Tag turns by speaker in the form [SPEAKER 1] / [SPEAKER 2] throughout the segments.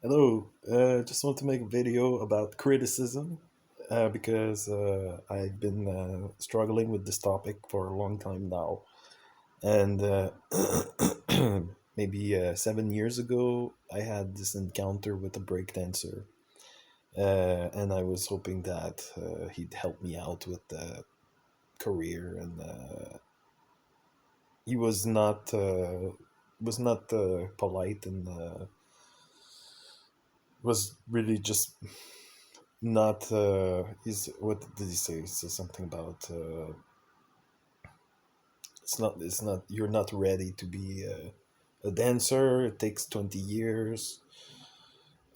[SPEAKER 1] Hello, just want to make a video about criticism because I've been struggling with this topic for a long time now. And maybe 7 years ago, I had this encounter with a breakdancer, and I was hoping that he'd help me out with the career. And he was not polite and was really just not is what did he say? He says something about it's not you're not ready to be a dancer. It takes 20 years.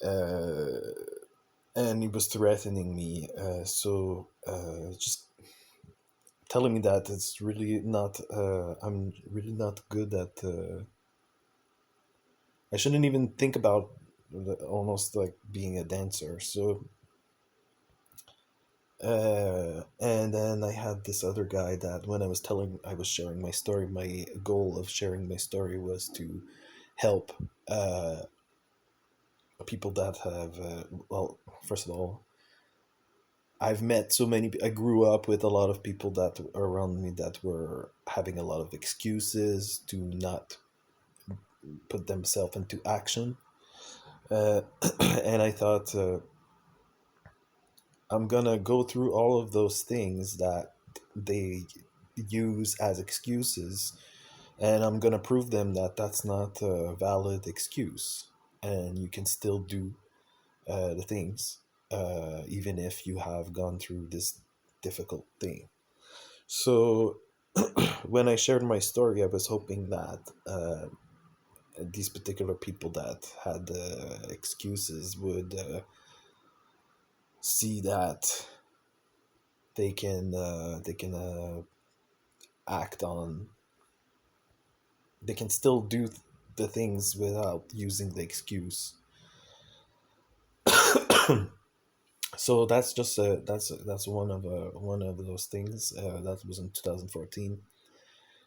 [SPEAKER 1] uh and he was threatening me, just telling me that it's really not I'm really not good at I shouldn't even think about almost like being a dancer. And then I had this other guy that when I was sharing my story, my goal of sharing my story was to help uh, people that have, well, first of all, I grew up with a lot of people that around me that were having a lot of excuses to not put themselves into action. Uh, and I thought, I'm gonna go through all of those things that they use as excuses, and I'm gonna prove them that that's not a valid excuse, and you can still do the things, even if you have gone through this difficult thing. So when I shared my story, I was hoping that these particular people that had excuses would see that they can act on they can still do the things without using the excuse. So that's one of those things. That was in 2014,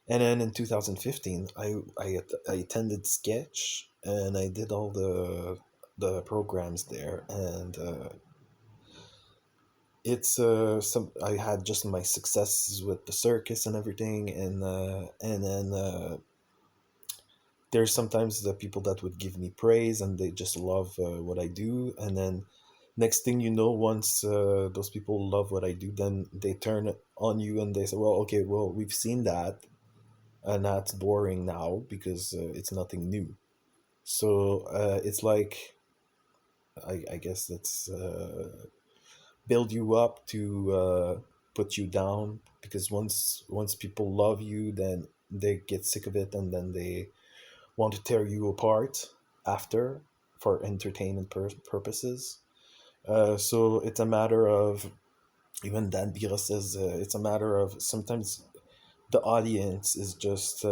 [SPEAKER 1] and then in 2015, I attended Sketch, and I did all the programs there, and it's some I had just my successes with the circus and everything, and then there's sometimes the people that would give me praise and they just love what I do, and then next thing you know, once those people love what I do, then they turn on you and they say, well, okay, well, we've seen that, and that's boring now because it's nothing new. So it's like, I guess that's build you up to put you down, because once people love you, then they get sick of it, and then they want to tear you apart after, for entertainment purposes. So it's a matter of, even Dan Bira says, it's a matter of sometimes the audience is just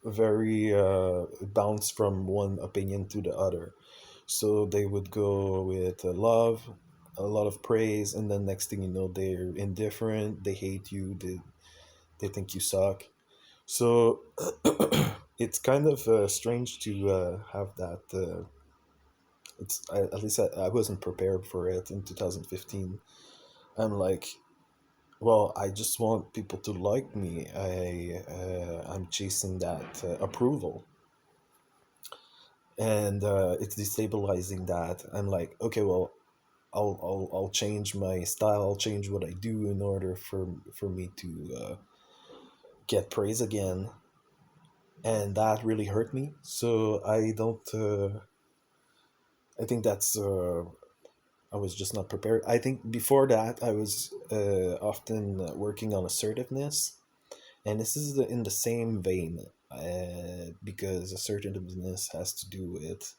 [SPEAKER 1] very bounce from one opinion to the other. So they would go with love, a lot of praise, and then next thing you know, they're indifferent, they hate you, they think you suck. So it's kind of strange to have that. At least I wasn't prepared for it in 2015. I'm like, well, I just want people to like me. I'm chasing that approval, and it's destabilizing that. I'm like, okay, well, I'll change my style. I'll change what I do in order for me to get praise again, and that really hurt me. So I don't. I think that's I was just not prepared. I think before that, I was often working on assertiveness, and this is in the same vein, because assertiveness has to do with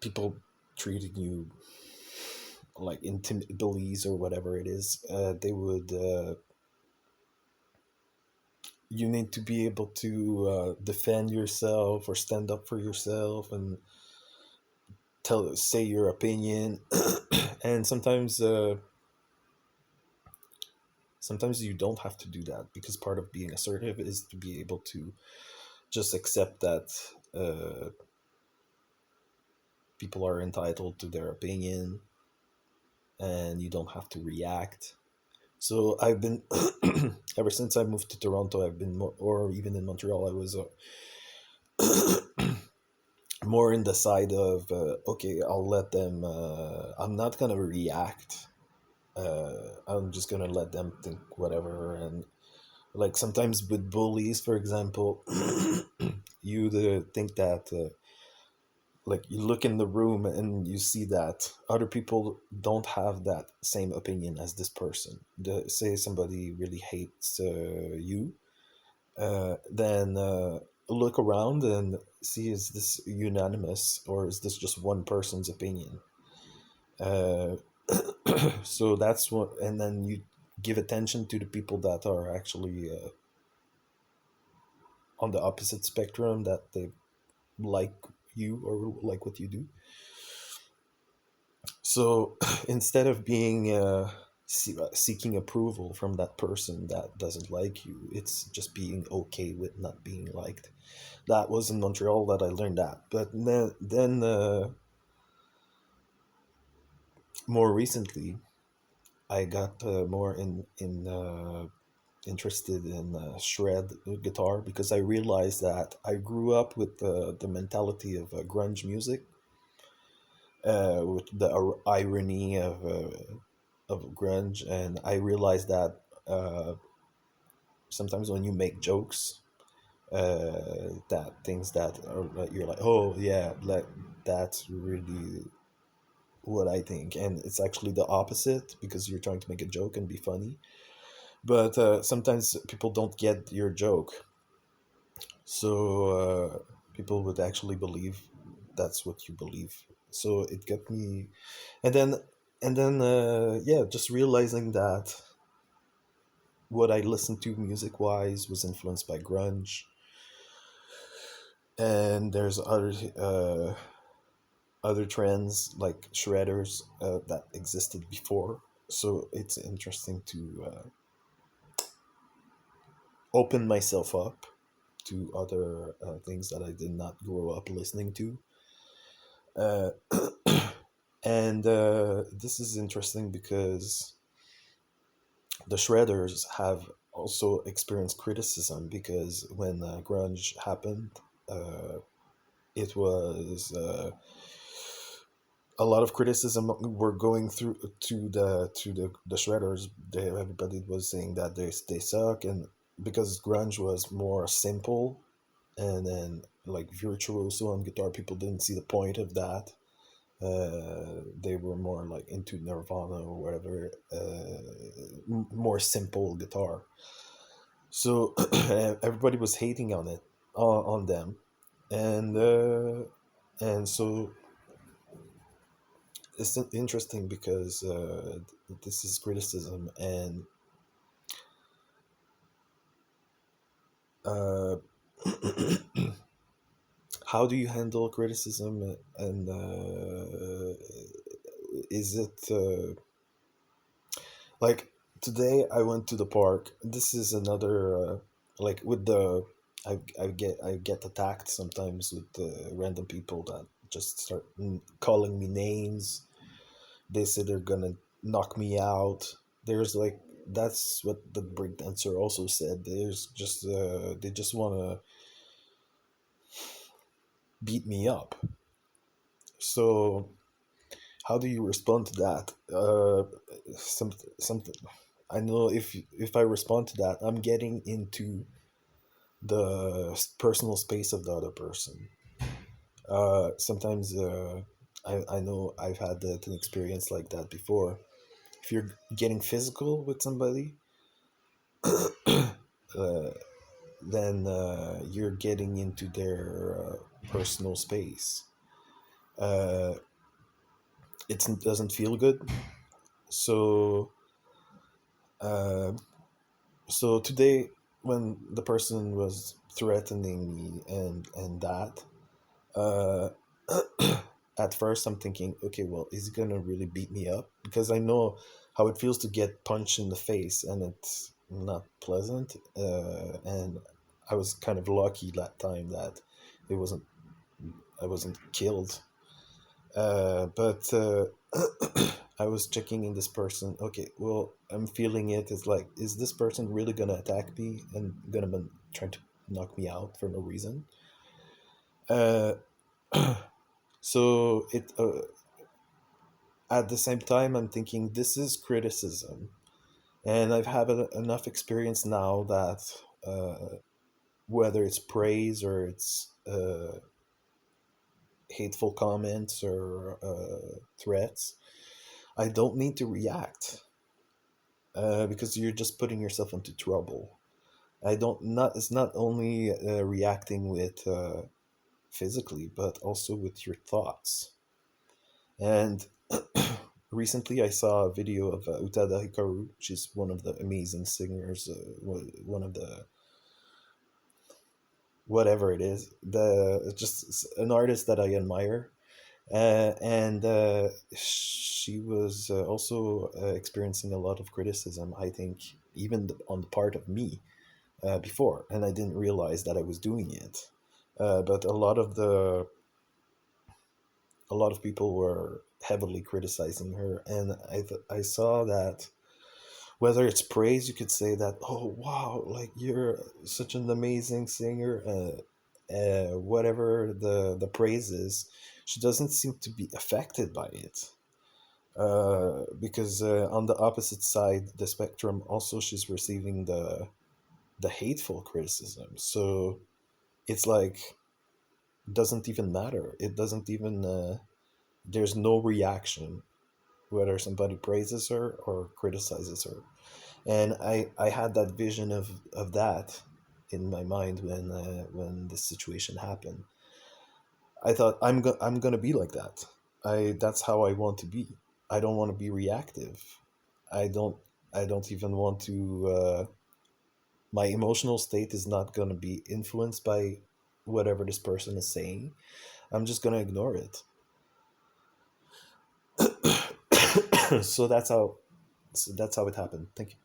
[SPEAKER 1] people treating you like bullies or whatever it is. They would. You need to be able to defend yourself or stand up for yourself and say your opinion, and sometimes you don't have to do that, because part of being assertive is to be able to just accept that. people are entitled to their opinion, and you don't have to react. So I've been ever since I moved to Toronto, I've been more, or even in Montreal, I was more in the side of okay, I'll let them. I'm not gonna react. I'm just gonna let them think whatever. And like sometimes with bullies, for example, you think that like you look in the room and you see that other people don't have that same opinion as this person. Say somebody really hates you, then look around and see, is this unanimous or is this just one person's opinion? Uh, so that's what, and then you give attention to the people that are actually on the opposite spectrum, that they like you or like what you do. So instead of being seeking approval from that person that doesn't like you, it's just being okay with not being liked. That was in Montreal that I learned that. But then more recently, I got more interested in shred guitar, because I realized that I grew up with the mentality of grunge music, with the irony of grunge, and I realized that sometimes when you make jokes, that things that are like, you're like, oh yeah, like that's really what I think, and it's actually the opposite, because you're trying to make a joke and be funny, but sometimes people don't get your joke, so people would actually believe that's what you believe. So it got me, and then yeah, just realizing that what I listened to music wise was influenced by grunge, and there's other trends like shredders that existed before. So it's interesting to open myself up to other things that I did not grow up listening to. Uh, and this is interesting because the shredders have also experienced criticism, because when grunge happened, uh, it was a lot of criticism were going through to the shredders. Everybody was saying that they suck, and because grunge was more simple, and then like virtuoso on guitar, people didn't see the point of that. They were more like into Nirvana or whatever, more simple guitar. So everybody was hating on it, on them, and so it's interesting because this is criticism, and uh, how do you handle criticism, and is it like today I went to the park. This is another like with the I get attacked sometimes with random people that just start calling me names. They say they're gonna knock me out. There's like, that's what the breakdancer also said. There's just they just wanna beat me up. So how do you respond to that? Something. I know if I respond to that, I'm getting into the personal space of the other person. Sometimes I know I've had an experience like that before. If you're getting physical with somebody, uh, then you're getting into their personal space. Uh, it doesn't feel good. So, uh, so today, when the person was threatening me and that, uh, at first I'm thinking, okay, well, is he gonna really beat me up? Because I know how it feels to get punched in the face, and it's not pleasant. And I was kind of lucky that time that it wasn't I wasn't killed. But I was checking in this person. Okay, well, I'm feeling it. It's like, is this person really gonna attack me and gonna be trying to knock me out for no reason? Uh, so it at the same time, I'm thinking this is criticism, and I've had enough experience now that whether it's praise or it's hateful comments or threats, I don't need to react because you're just putting yourself into trouble. I don't not It's not only reacting with physically, but also with your thoughts. And recently, I saw a video of Utada Hikaru. She's one of the amazing singers, one of the whatever it is, the just an artist that I admire. And she was also experiencing a lot of criticism, I think, even on the part of me before, and I didn't realize that I was doing it. But a lot of people were heavily criticizing her, and I saw that whether it's praise, you could say that, oh wow, like you're such an amazing singer, whatever the praise is, she doesn't seem to be affected by it. Because on the opposite side, the spectrum, also she's receiving the hateful criticism. So it's like doesn't even matter. It doesn't even there's no reaction whether somebody praises her or criticizes her. And I had that vision of that in my mind when this situation happened. I thought I'm gonna be like that. I That's how I want to be. I don't want to be reactive. I don't I don't even want to. My emotional state is not gonna be influenced by whatever this person is saying. I'm just gonna ignore it. So that's how it happened. Thank you.